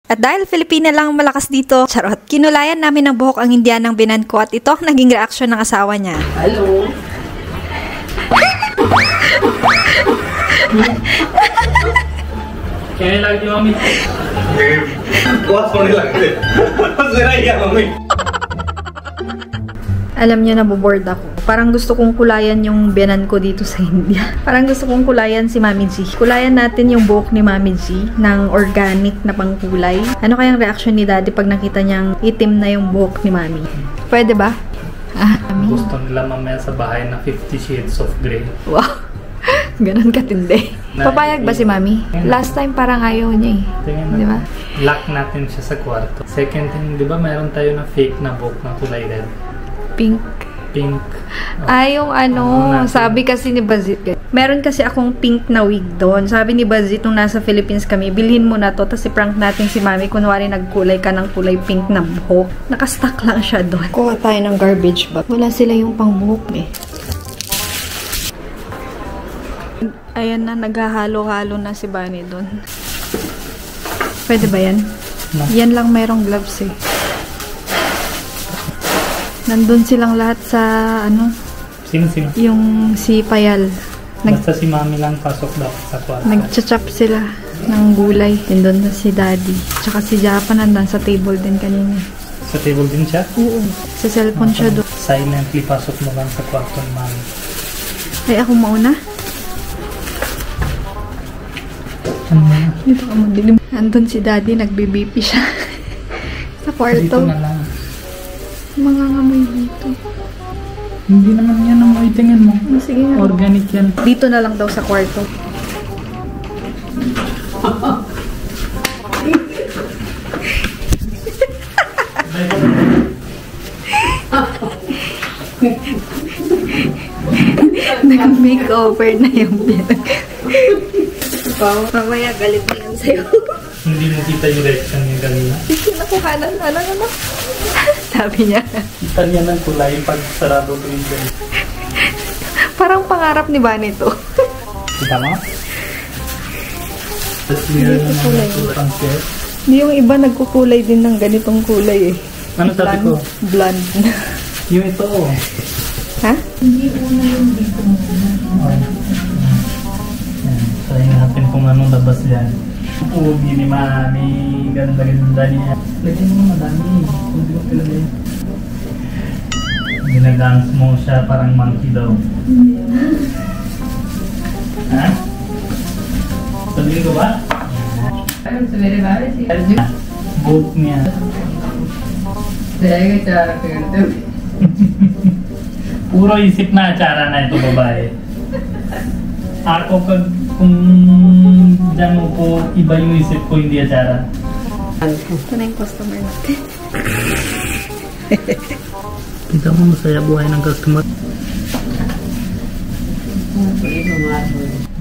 At dahil Filipina lang ang malakas dito, charot, kinulayan namin ng buhok ang Indianang binan ko at ito ang naging reaksyon ng asawa niya. Hello! Kaya lagi mami? Kuas mo nilagay. Siray ka mami. Alam niyo, naboboard ako. Parang gusto kong kulayan yung biyanan ko dito sa India. Parang gusto kong kulayan si Mami G. Kulayan natin yung buhok ni Mami G ng organic na pangkulay. Ano kayang reaction ni Daddy pag nakita niyang itim na yung buhok ni Mami? Pwede ba? Mami. Gusto nila mamaya sa bahay na 50 shades of grey. Wow. Ganon katindi. Papayag ba si Mami? Last time parang ayaw niya eh. Tingnan di ba? Lock natin siya sa kwarto. Second thing, di ba mayroon tayo na fake na buhok na kulay red? Pink. Pink. Yung sabi kasi ni Bazit. Meron kasi akong pink na wig doon. Sabi ni Bazit nung nasa Philippines kami, bilhin mo na to, tapos i-prank natin si Mami. Kunwari nagkulay ka ng kulay pink na buhok. Nakastack lang siya doon. Kuha tayo ng garbage bag. Wala sila yung pangbuhok eh. Ayan na, naghahalo-halo na si Bunny doon. Pwede ba yan? No. Yan lang mayroong gloves eh. Nandun silang lahat sa, Sino? yung si Payal. Basta si Mami lang pasok dapat sa kwarto. Nag-chop sila ng gulay. Nandun na si Daddy. Tsaka si Japan nandun sa table din kanina. Sa table din siya? Oo. Sa cellphone siya doon. Silently pasok mo lang sa kwarto ni Mami. Ay, ako mauna. Dito ka madilim. Nandun si Daddy, nagbibipi siya. Sa kwarto. Dito na lang. Mga ngamoy dito. Hindi naman yan ang tingin mo. Sige na. Organic yan. Dito na lang daw sa kwarto. Nag-makeover na yung bilang. Mamaya galit na yan sa'yo. Hindi mo kita yung reaction niya kanina. Sige, nakuhanan. Ano? Sabi niya. Kita niya ng kulay pag sarado ko yung dyan. Parang pangarap ni Bunny to. Kita mo? Tapos clear na ng pang-share. Hindi, yung iba nagkukulay din ng ganitong kulay eh. Ano sabi ko? Blonde. Yung ito. Ha? Hindi una yung dito muna. Try natin kung anong labas yan. Ugi ni Mami. Ganda-ganda niya. Lagyan mo madami. Hindi ko pilagay. Ginagans mo siya parang monkey daw. Ha? Sabihin ko ba? Boat niya. Puro isip na atsara na ito babae. Ako kung dyan mo po iba yung isip ko, hindi atsara. Ito na yung customer natin. Kita mo masaya buhay ng customer.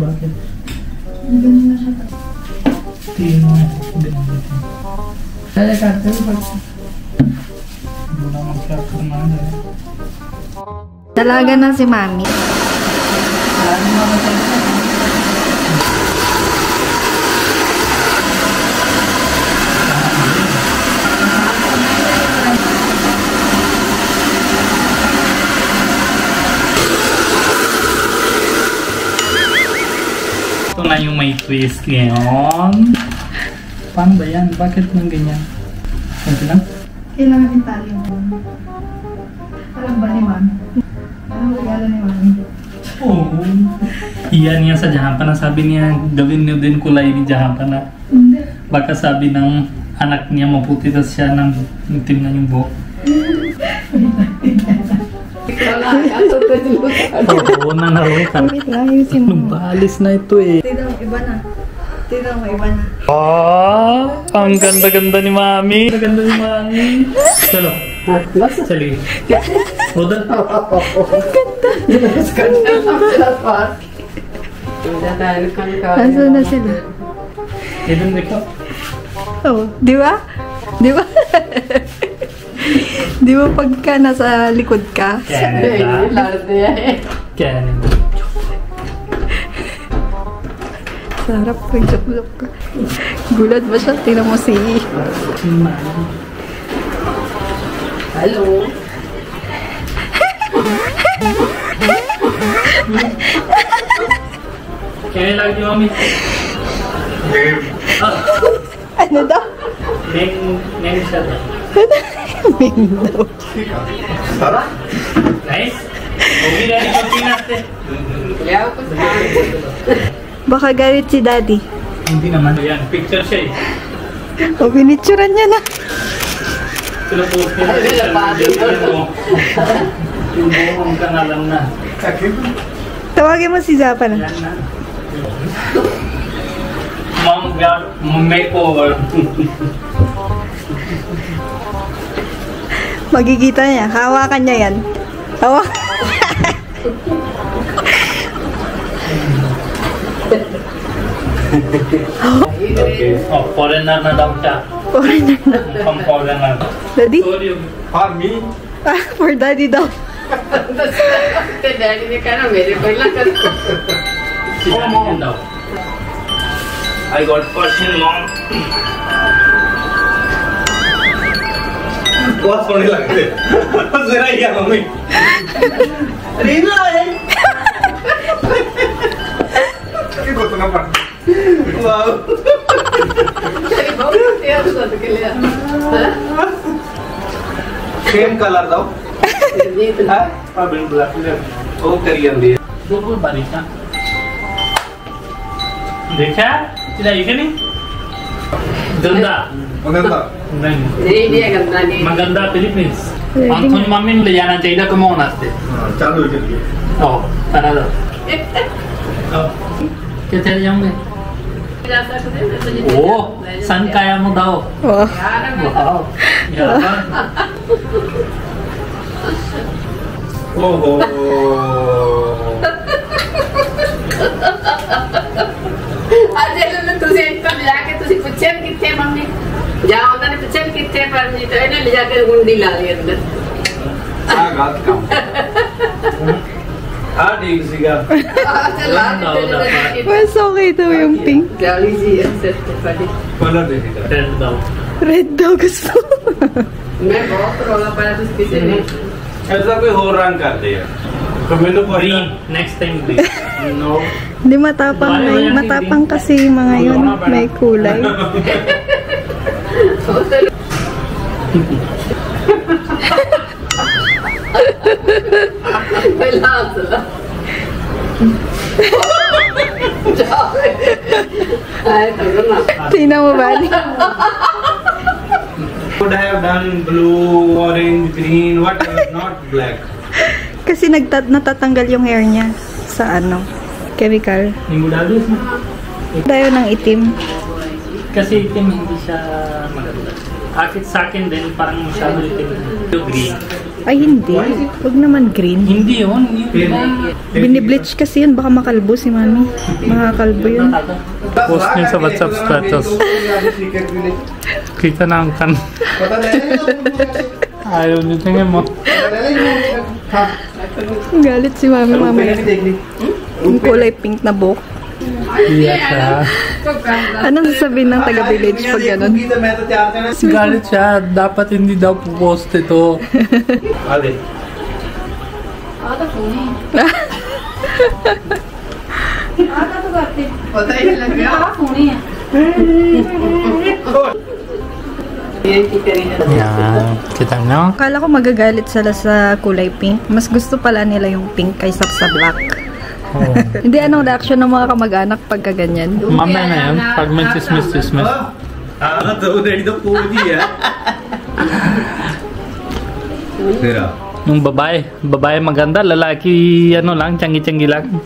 Bakit? Ganun na siya. Tingin mo. Wala mag-customer. Dalaga na si Mami. Ito na yung may twist ngayon. Paano ba yan? Bakit nang ganyan? Kunti lang? Kailangan din tali mo. Alam ba ni Mami? Anong regalo ni Mami? Oo. Iyan niya sa Jahampan. Sabi niya, gawin niyo din kulay ni Jahampan na. Hindi. Baka sabi ng anak niya maputi tas siya ng itim na yung buhok. Oo, nanarukan. Wait lang, ayusin mo. Anong balis na ito eh. Tignan mo, iba na. Tignan mo, iba na. Ang ganda-ganda ni Mami. Ang ganda ni Mami. Salo. Sali. Roda. Nasaan na sila? Idon ko. Oh, di ba? Di ba? Di ba pagka nasa likod ka? Canada. Canada. Sarap. Nagsablok ka. Gulat ba siya? Tingnan mo si... Hello. Kaya lagi mami. Ano daw? Neng siya daw. Ming daw. Sarap. Nice. Okay na yung pinaste. Kaya ako sa Baka galit si daddy. Hindi naman. Ayan, picture siya eh. O, binitsuran niya na. Pinapost niya sa social media mo. Yung buong kanalam na. Tawagin mo si Zapa na. Yan na. Makeover. Magkikita niya. Hawakan niya yan. Hawakan. Okay. Oh, foreigner na daw siya. Foreigner na. Mukhang foreigner. Daddy? Sorry. For me? For daddy daw. Daddy ने कहा ना मेरे पहला कर Si Daddy yan daw. I got Persian mom. बहुत सोने लगते जरा ही मम्मी रीना है वाओ तेरी बहुत तेज हो के लिए सेम कलर दो ये तो है अब इन ब्लैक ले ओ करी जंदी है Double barita. देखा? सीधा ये क्या नहीं? गंदा. maganda नहीं. नहीं दिया गंदा नहीं Maganda Philippines. Anthony mami ले जाना चाहिए कम होना से. चालू हो चलिए Oh, तारा दो. Oh. क्या चल जाऊँगे? जा सकते हैं तो ये Oh, सन kaya mo daw. Oh. Wow. Yaman. ओहो आज ले तुझे इतना ले जाके तुझे पूछे कितने मम्मी जाओ उन्होंने पूछे कितने पर जी तो इन्हें ले जाकर गुंडी ला ली अंदर आ गात काम आ ठीक सीगा चला Mas okay daw yung pink. गाली जी ऐसे पड़ी कलर दे दीजिए Red daw. Red daw gusto. मैं बहुत रोला पड़ा तो किसी ने ऐसा कोई और रंग कर दे यार तो मैंने Green. Next time green. No. Hindi matapang na yun. Matapang kasi yung mga yun. May kulay. Tingnan mo ba? would have done blue, orange, green, whatever, not black. Kasi natatanggal yung hair niya sa ano, chemical. Yung mudado mo. Tayo ng itim. Kasi itim hindi siya maganda. Sa akin din, parang masyado itim. Yung green. Ay, hindi. Huwag naman green. Hindi yun. Binibleach kasi yun. Baka makalbo si mami. Makakalbo yun. Post niyo sa WhatsApp status. Kita na ang kan. Ayaw niyo tingin mo. Galit si mami mamaya. Yung kulay pink na buhok. Iya ka. Anong sasabihin ng taga-village pag ganun? Galit siya. Dapat hindi daw post ito. Ale. पता ही नहीं लग गया ये की करेंगे Yan. Kita nyo? Akala ko magagalit sila sa kulay pink. Mas gusto pala nila yung pink kaysa sa black. Oh. Hindi, anong reaction ng mga kamag-anak pagka ganyan? Mamaya na yun. Pag may chismis. हाँ तो डैडी तो पूछ ही है तेरा Yung babae maganda, lalaki ano lang, tiyanggi-tiyanggi lang.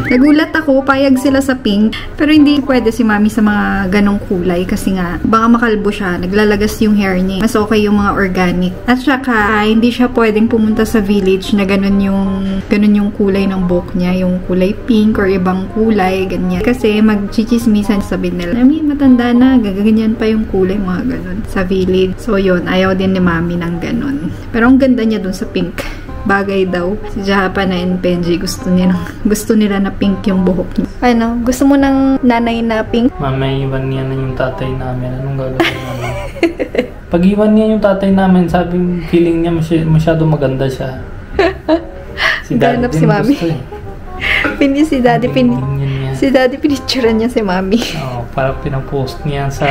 Nagulat ako, payag sila sa pink, pero hindi pwede si mami sa mga ganong kulay kasi nga, baka makalbo siya, naglalagas yung hair niya. Mas okay yung mga organic. At saka, hindi siya pwedeng pumunta sa village na ganun yung kulay ng buhok niya, yung kulay pink or ibang kulay, ganyan. Kasi magchichismisan sabihin nila, mami, matanda na, gaganyan pa yung kulay, mga ganun, sa village. So yun, ayaw din ni mami ng ganun. Pero ang ganda niya dun sa pink. bagay daw. Si Japan and Benji gusto nila na pink yung buhok niya. Ano? Gusto mo ng nanay na pink? Mamaiwan niya na yung tatay namin. Anong gagawin namin? Pag iwan niya yung tatay namin, sabi feeling niya masyado maganda siya. Si Daddy Ganap din si Mami. gusto eh. Si Daddy pinicturean niya si Mami. Oo, parang pinapost niya sa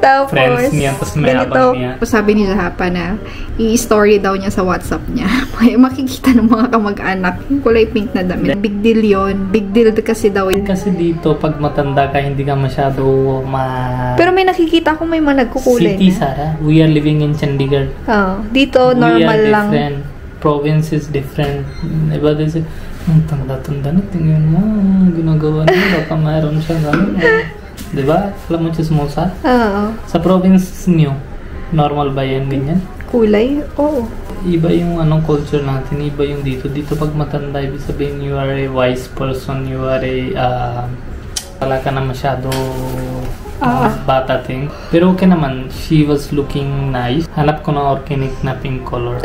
Tapos, friends niya, tapos mayabang niya. Sabi ni Japa na i-story daw niya sa WhatsApp niya. Makikita ng mga kamag-anak yung kulay pink na damit. Big deal yun. Big deal kasi daw. Kasi dito, pag matanda ka, hindi ka masyado Pero may nakikita ko may mga nagkukulay City, na. Sarah. We are living in Chandigarh. Dito, normal We are lang. different. Province is different. Iba din siya. Ang tanda-tanda na, tingnan mo. Ginagawa niya. Baka mayroon siya gano'n. Diba? Alam mo chismosa? Oo. Sa province niyo, normal ba yan ganyan? Kulay? Oo. Iba yung anong culture natin, iba yung dito. Dito pag matanda, ibig sabihin you are a wise person, you are a wala ka na masyado bata thing. Pero okay naman, she was looking nice. Hanap ko ng organic na pink color.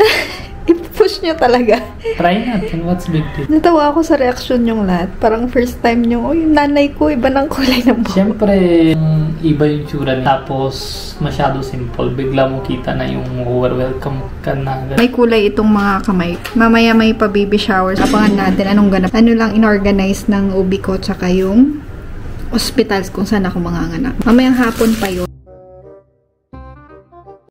I-push nyo talaga. Try natin, what's big deal? Natawa ako sa reaction yung lahat. Parang first time nyo, yung nanay ko, iba ng kulay ng buhok. Siyempre, iba yung tsura niya. Tapos, masyado simple. Bigla mo kita na yung welcome ka na. May kulay itong mga kamay. Mamaya may pa baby showers. Abangan natin anong ganap. Ano lang inorganize ng ubi ko tsaka yung hospitals kung saan ako manganganak. Mamayang hapon pa yun.